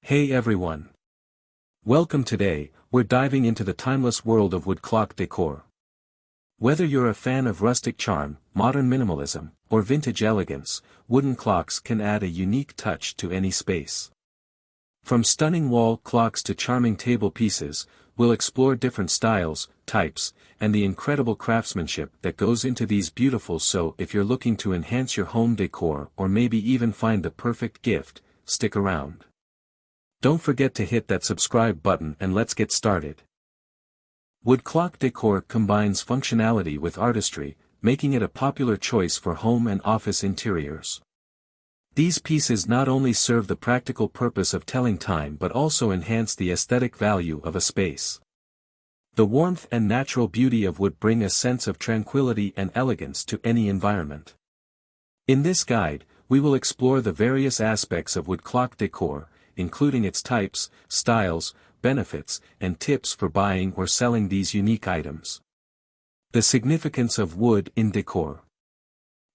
Hey everyone! Welcome. Today, we're diving into the timeless world of wood clock decor. Whether you're a fan of rustic charm, modern minimalism, or vintage elegance, wooden clocks can add a unique touch to any space. From stunning wall clocks to charming table pieces, we'll explore different styles, types, and the incredible craftsmanship that goes into these beautiful. So if you're looking to enhance your home decor or maybe even find the perfect gift, stick around. Don't forget to hit that subscribe button and let's get started. Wood clock decor combines functionality with artistry, making it a popular choice for home and office interiors. These pieces not only serve the practical purpose of telling time but also enhance the aesthetic value of a space. The warmth and natural beauty of wood bring a sense of tranquility and elegance to any environment. In this guide, we will explore the various aspects of wood clock decor, including its types, styles, benefits, and tips for buying or selling these unique items. The significance of wood in decor.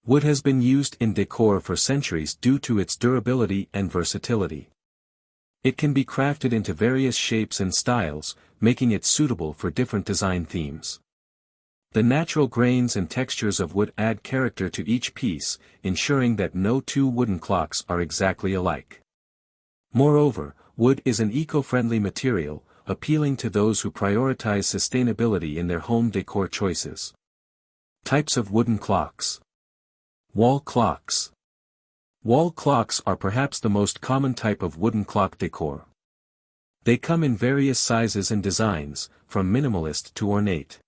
Wood has been used in decor for centuries due to its durability and versatility. It can be crafted into various shapes and styles, making it suitable for different design themes. The natural grains and textures of wood add character to each piece, ensuring that no two wooden clocks are exactly alike. Moreover, wood is an eco-friendly material, appealing to those who prioritize sustainability in their home decor choices. Types of wooden clocks. Wall clocks. Wall clocks are perhaps the most common type of wooden clock decor. They come in various sizes and designs, from minimalist to ornate.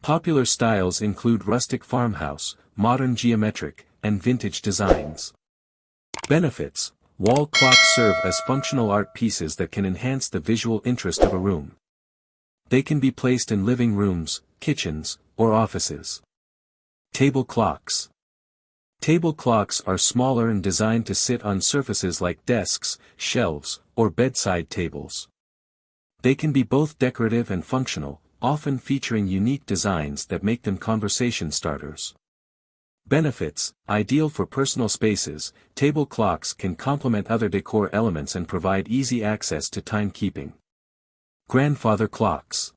Popular styles include rustic farmhouse, modern geometric, and vintage designs. Benefits. Wall clocks serve as functional art pieces that can enhance the visual interest of a room. They can be placed in living rooms, kitchens, or offices. Table clocks. Table clocks are smaller and designed to sit on surfaces like desks, shelves, or bedside tables. They can be both decorative and functional, often featuring unique designs that make them conversation starters. Benefits. Ideal for personal spaces, table clocks can complement other decor elements and provide easy access to timekeeping. Grandfather clocks.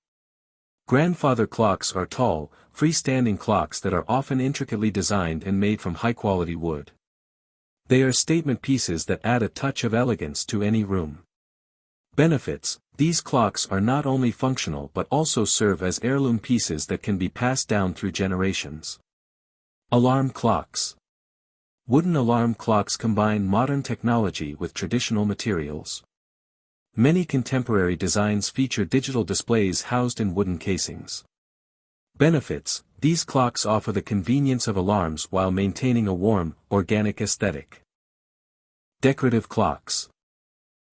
Grandfather clocks are tall, freestanding clocks that are often intricately designed and made from high-quality wood. They are statement pieces that add a touch of elegance to any room. Benefits. These clocks are not only functional but also serve as heirloom pieces that can be passed down through generations. Alarm clocks. Wooden alarm clocks combine modern technology with traditional materials. Many contemporary designs feature digital displays housed in wooden casings. Benefits. These clocks offer the convenience of alarms while maintaining a warm, organic aesthetic. Decorative clocks.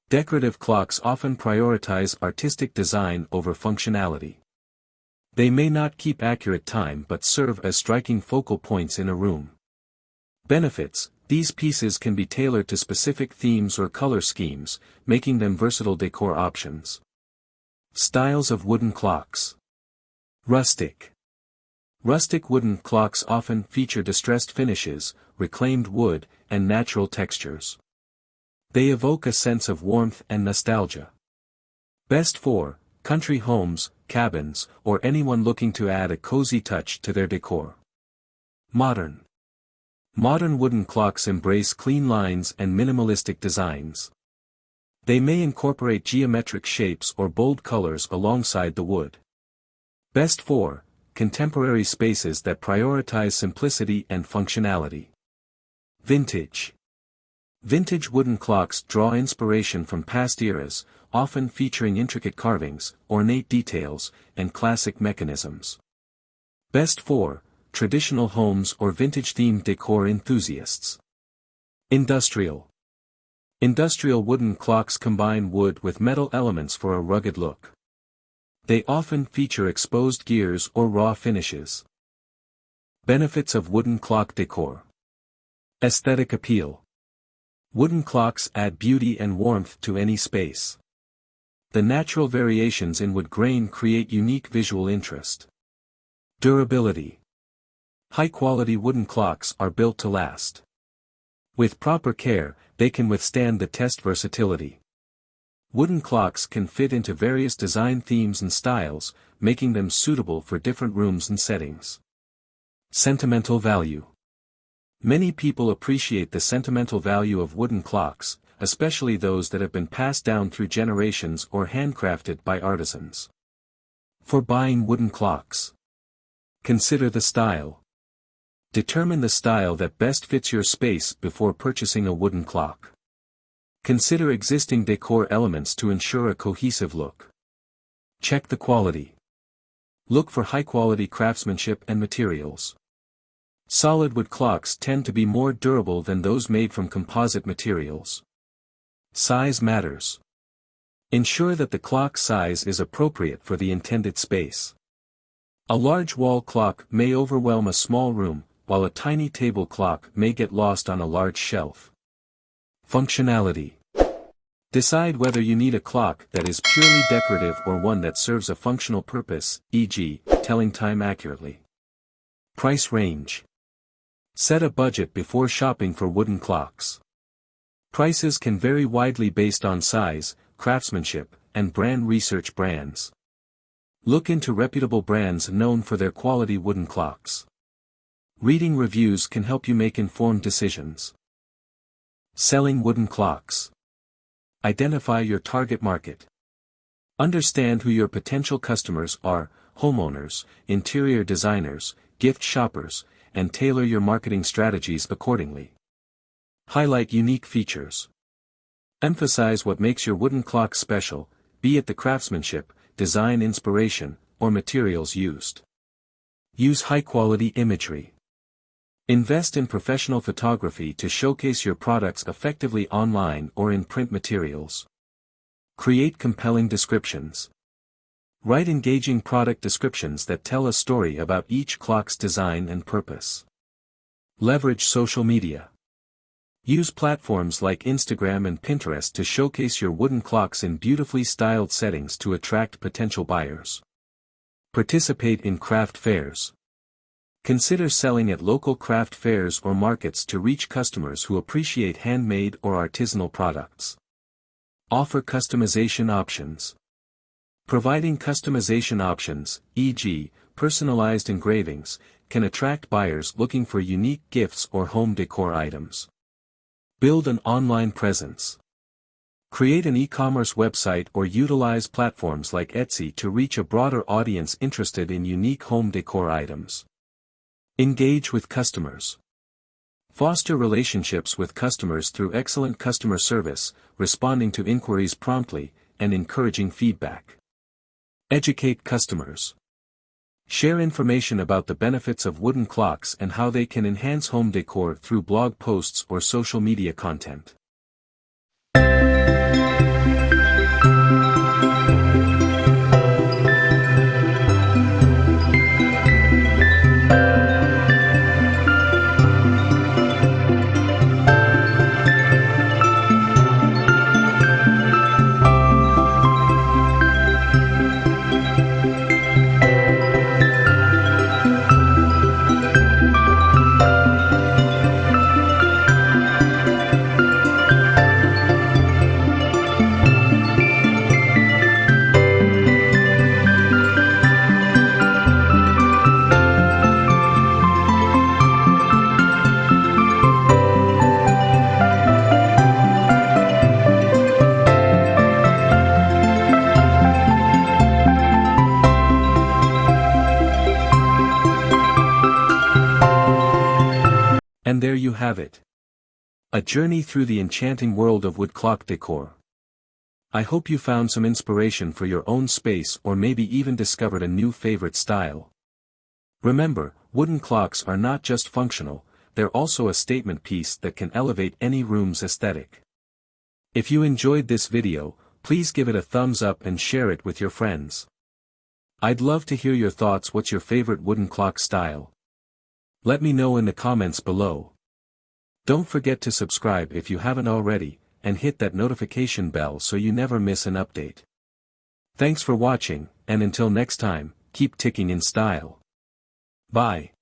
Decorative clocks often prioritize artistic design over functionality. They may not keep accurate time but serve as striking focal points in a room. Benefits. These pieces can be tailored to specific themes or color schemes, making them versatile decor options. Styles of wooden clocks. Rustic. Rustic wooden clocks often feature distressed finishes, reclaimed wood, and natural textures. They evoke a sense of warmth and nostalgia. Best for country homes, cabins, or anyone looking to add a cozy touch to their decor. Modern. Modern wooden clocks embrace clean lines and minimalistic designs. They may incorporate geometric shapes or bold colors alongside the wood. Best for contemporary spaces that prioritize simplicity and functionality. Vintage. Vintage wooden clocks draw inspiration from past eras, often featuring intricate carvings, ornate details, and classic mechanisms. Best for traditional homes or vintage-themed decor enthusiasts. Industrial. Industrial wooden clocks combine wood with metal elements for a rugged look. They often feature exposed gears or raw finishes. Benefits of wooden clock decor. Aesthetic appeal. Wooden clocks add beauty and warmth to any space. The natural variations in wood grain create unique visual interest. Durability. High-quality wooden clocks are built to last. With proper care, they can withstand the test. Versatility. Wooden clocks can fit into various design themes and styles, making them suitable for different rooms and settings. Sentimental value. Many people appreciate the sentimental value of wooden clocks, especially those that have been passed down through generations or handcrafted by artisans. For buying wooden clocks, consider the style. Determine the style that best fits your space before purchasing a wooden clock. Consider existing decor elements to ensure a cohesive look. Check the quality. Look for high-quality craftsmanship and materials. Solid wood clocks tend to be more durable than those made from composite materials. Size matters. Ensure that the clock size is appropriate for the intended space. A large wall clock may overwhelm a small room, while a tiny table clock may get lost on a large shelf. Functionality. Decide whether you need a clock that is purely decorative or one that serves a functional purpose, e.g., telling time accurately. Price range. Set a budget before shopping for wooden clocks. Prices can vary widely based on size, craftsmanship, and brand research brands. Look into reputable brands known for their quality wooden clocks. Reading reviews can help you make informed decisions. Selling wooden clocks. Identify your target market. Understand who your potential customers are: homeowners, interior designers, gift shoppers, and tailor your marketing strategies accordingly. Highlight unique features. Emphasize what makes your wooden clock special, be it the craftsmanship, design inspiration, or materials used. Use high-quality imagery. Invest in professional photography to showcase your products effectively online or in print materials. Create compelling descriptions. Write engaging product descriptions that tell a story about each clock's design and purpose. Leverage social media. Use platforms like Instagram and Pinterest to showcase your wooden clocks in beautifully styled settings to attract potential buyers. Participate in craft fairs. Consider selling at local craft fairs or markets to reach customers who appreciate handmade or artisanal products. Offer customization options. Providing customization options, e.g., personalized engravings, can attract buyers looking for unique gifts or home decor items. Build an online presence. Create an e-commerce website or utilize platforms like Etsy to reach a broader audience interested in unique home decor items. Engage with customers. Foster relationships with customers through excellent customer service, responding to inquiries promptly, and encouraging feedback. Educate customers. Share information about the benefits of wooden clocks and how they can enhance home decor through blog posts or social media content. And there you have it. A journey through the enchanting world of wood clock decor. I hope you found some inspiration for your own space or maybe even discovered a new favorite style. Remember, wooden clocks are not just functional, they're also a statement piece that can elevate any room's aesthetic. If you enjoyed this video, please give it a thumbs up and share it with your friends. I'd love to hear your thoughts. What's your favorite wooden clock style? Let me know in the comments below. Don't forget to subscribe if you haven't already, and hit that notification bell so you never miss an update. Thanks for watching, and until next time, keep ticking in style. Bye.